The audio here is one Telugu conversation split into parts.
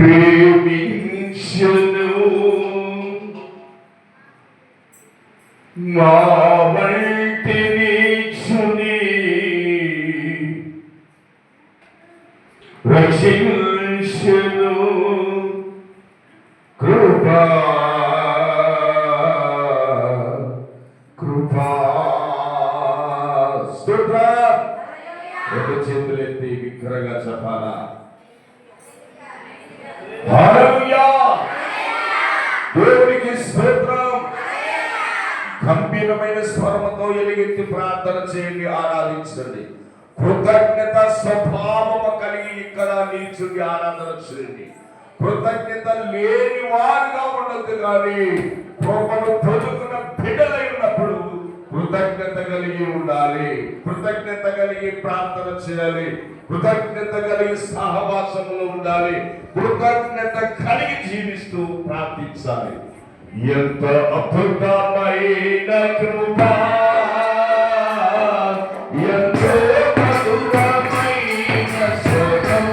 ప్రేమించెను మా వంటి నీచుని రక్షించెను కృపా కృపా స్తోత్రం. రెండు చేతులెత్తి విగ్రహంగా చెప్పాలా? హల్లెలూయా, దేవునికి స్తోత్రం. గంభీరమైన స్వరముతో ఎలుగెత్తి ప్రార్థన చేయండి, ఆరాధించండి. కృతజ్ఞత స్వభావము కలిగి ఇక్కడ నీచుడి ఆరాధన చేయండి. కృతజ్ఞత లేని వారుగా ఉండదు, కానీ కృపను పొందుకున్న బిడ్డలై ఉన్నప్పుడు కృతజ్ఞత కలిగి ఉండాలి. కృతజ్ఞత కలిగి ప్రార్థన చేయాలి. కృతజ్ఞత కలిగి సహవాసంలో ఉండాలి. కృతజ్ఞత కలిగి జీవిస్తూ ప్రార్థించాలి. ఎంత అద్భుతమైన కృప, ఎంతో మధురమైన స్వరం,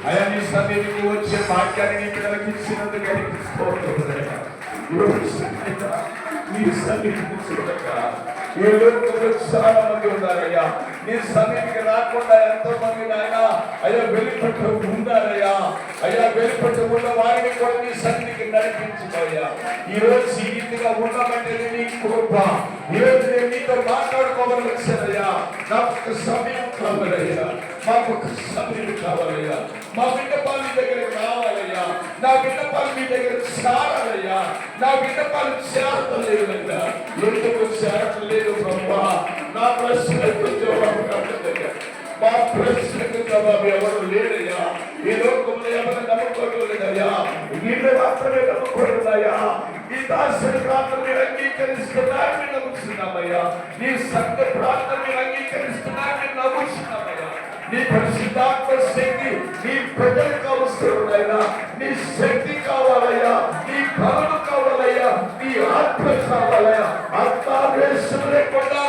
అయాన్ని సన్నిధికి వచ్చే భాగ్యాన్ని నీ పిల్లలకి ఇచ్చినందుకు నీ సన్నిధికి చూడక ఈ లోకంలో చాలా మంది ఉన్నారయ్యా. నీ సన్నిధికి రాకుండా ఎంతో మంది నాయన అయ్యా వెలిపట్టు ఉన్నారయ్యా. అయ్యా వెలిపట్టు ఉన్న వారిని కూడా నీ సన్నిధికి నడిపించుకోయ్యా. ఈ రోజు ఈ రీతిగా ఉండమంటే నీ కృప. ఈ రోజు నేను నీతో మాట్లాడుకోవాలని వచ్చానయ్యా. నాకు సమయం కావాలయ్యా, మాకు ఒక సమయం కావాలయ్యా. మా విన్నపాలు మీ దగ్గరికి రావాలయ్యా. నా విన్నపాలు మీ దగ్గర చేరాలయ్యా. నా విన్నపాలు చేరతలేదయ్యా. ఎందుకు చేరట్లేదు బ్రహ్మా? నా ప్రశ్నకు జవాబు కావట్లేదు. మా ప్రశ్నకు జవాబు ఎవరు లేదయ్యా. ఈ లోకంలో ఎవరు నమ్ముకోలేదయ్యా. వీళ్ళు మాత్రమే నమ్ముకోలేదయ్యా. నీ దాసుని ప్రార్థన మీరు అంగీకరిస్తున్నారు, మీరు నమ్ముతున్నామయ్యా. నీ సంఘ ప్రార్థన మీరు అంగీకరిస్తున్నారు, మీరు నమ్ముతున్నామయ్యా. నీ పరిశుద్ధాత్మ శక్తి నీ ప్రజలకు అవసరమైనా, నీ శక్తి కావాలయ్యా, నీ బలము కావాలయ్యా, నీ ఆత్మ కావాలయ్యా. ఆత్మావేశం లేకుండా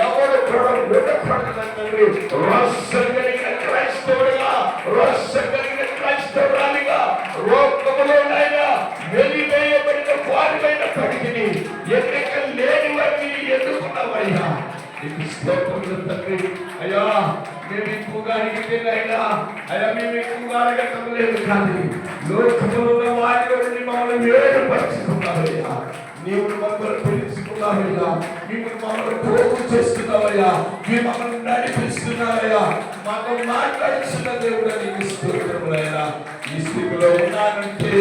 ఎవరు కూడా విడపడదండి. రోషం కలిగిన క్రైస్తవుడిగా, రోషం కలిగిన క్రైస్తవురాలిగా లోకములోనైనా వెలివేయబడిన వారిమైనప్పటికీ ఎన్నిక లేని వారిని ఎన్నుకున్నావయ్యా. నీకు స్తోత్రములు తండ్రి. అయ్యా మేము ఎక్కువగా అడిగితేనైనా అయ్యా మేము ఎక్కువగా అడగటం లేదు, కానీ లోకంలో ఉన్న వారిలో మమ్మల్ని వేరుపరుచుకున్నావయ్యా. నీవు మమ్మల్ని పిలుచుకున్నావయ్యా, నీవు మమ్మల్ని పోగు చేస్తున్నావయ్యా, నీ మమ్మల్ని నడిపిస్తున్నావయ్యా, మాతో మాట్లాడుతున్న దేవుడు నీకు స్తోత్రములైనా. ఈ స్థితిలో ఉన్నానంటే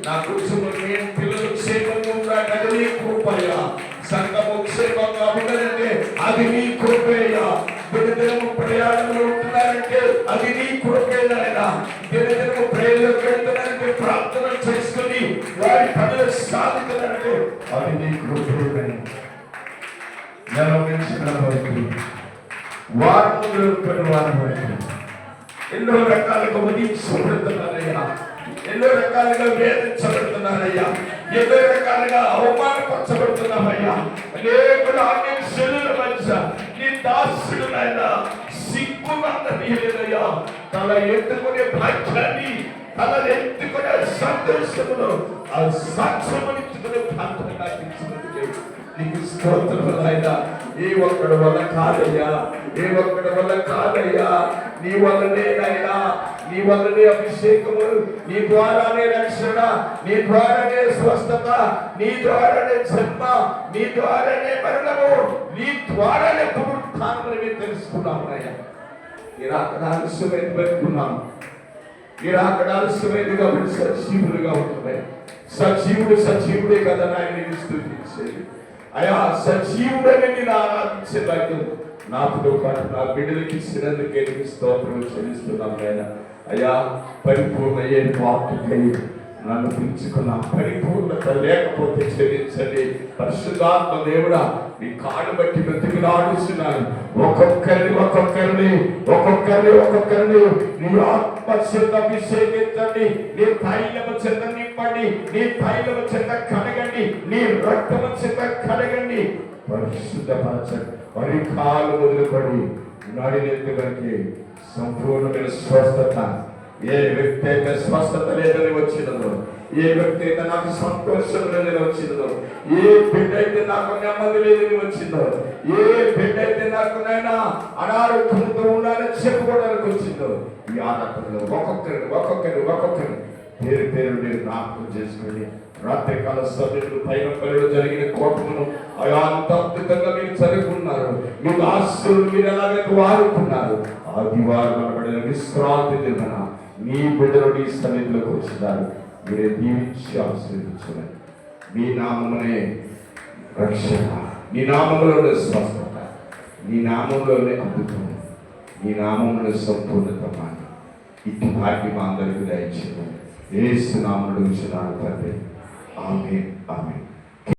నా కుటుంబం నేను పిల్లలు క్షేమంగా ఉన్నాడు, నీ కృపయ్యా. సంఘము క్షేమంగా ఉండదంటే అది నీ కృపయ్యా. దినదినము ప్రయాణంలో ఉంటున్నారంటే అది నీ కృపేనాయనా. దినదినము ప్రయాణంలోకి వెళ్తున్నారంటే ప్రార్థన చేసుకుని వారి పనులు సాగుతున్నారంటే అది నీ కృపేనాయనా. నెలవించిన వరకు వారం వరకు ఎన్నో రకాలుగా వధించబడుతున్నారయ్యా, ఎన్నో రకాలుగా వేధించబడుతున్నారయ్యా, ఎన్నో రకాలుగా అవమానపరచబడుతున్నామయ్యా. అనేకులు ఆన్యశనుల మధ్య నీ దాసుడు నాయన సిగ్గుమందయ్యా. తల ఎత్తుకునే భాగ్యాన్ని, తల ఎత్తుకునే సంతోషమును, ఆ సాక్ష్యమునిచ్చుకునే భాగ్యాన్ని నాకు ఇచ్చినందుకే నీకు స్తోత్రములు నాయనా. ఏ ఒక్కడి వల్ల కాదయ్యా, ఏ ఒక్కడి వల్ల కాదయ్యా, నీ వల్లనే నాయనా, నీ వల్లనే అభిషేకము, నీ ద్వారానే రక్షణ, నీ ద్వారానే స్వస్థత, నీ ద్వారానే జన్మ, నీ ద్వారానే మరణము, నీ ద్వారానే పునరుత్థానమని తెలుసుకున్నాం నాయనా. మీరు అక్కడ ఆలస్యమైన పెట్టుకున్నాం, మీరు అక్కడ ఆలస్యమైంది కాబట్టి సజీవులుగా ఉంటున్నాయి. సజీవుడు సజీవుడే కదా నాయన నీకు స్తుతించేది. అయ్యా సజీవుడని నేను ఆరాధించే భాగ్యం నాతో పాటు నా బిడ్డలకి ఇచ్చినందుకే నీకు స్తోత్రం చెల్లిస్తున్నాం నాయన. అయ్యా పరిపూర్ణ ఏ వాక్యకై నన్ను పిలుచుకున్నా, పరిపూర్ణత లేకపోతే చెల్లించండి. పరిశుద్ధాత్మ దేవుడా నీ కాడు బట్టి బ్రతికిలాడుస్తున్నాను. ఒక్కొక్కరిని నీ ఆత్మ చేత అభిషేకించండి, నీ తైలము చేత నింపండి, నీ తైలము చేత కడగండి, నీ రక్తము చేత కడగండి, పరిశుద్ధపరచండి. పరికాలు మొదలుపడి నడినెత్తి వరకు సంపూర్ణమైన స్వస్థత. ఏ వ్యక్తి అయితే స్వస్థత లేదని వచ్చినదో, ఏ వ్యక్తి అయితే నాకు సంతోషం లేదని వచ్చిందో, ఏ బిడ్డ అయితే నాకు నెమ్మది లేదని వచ్చిందో, ఏ బిడ్డ అయితే నాకు నైనా అనారోగ్యంతో ఉండాలని చెప్పుకోవడానికి వచ్చిందో, ఈ ఆరాధనలో ఒక్కొక్కరు పేరు మీరు జ్ఞాపకం చేసుకుని రాత్రికాల సమయంలో పైన పల్లెలో జరిగిన కోపమును అంత అద్భుతంగా మీరు చదువుకున్నారు. మీ ఆస్తులు మీరు ఎలాగైతే వాడుకున్నారు. ఆదివారం అనబడిన విశ్రాంతి దిన మీ బిడ్డలు నీ సన్నిధిలోకి వచ్చినారు. మీరే దీవించి ఆశీర్వదించండి. మీ నామమునే రక్షణ, నీ నామములోనే స్వస్థత, నీ నామంలోనే అద్భుతం, నీ నామంలో సంపూర్ణత. ఇటు భాగ్యం అందరికీ దయచేయండి. యేసు నామములో ఇచ్చినాను తండ్రి. ఆమేన్, ఆమేన్.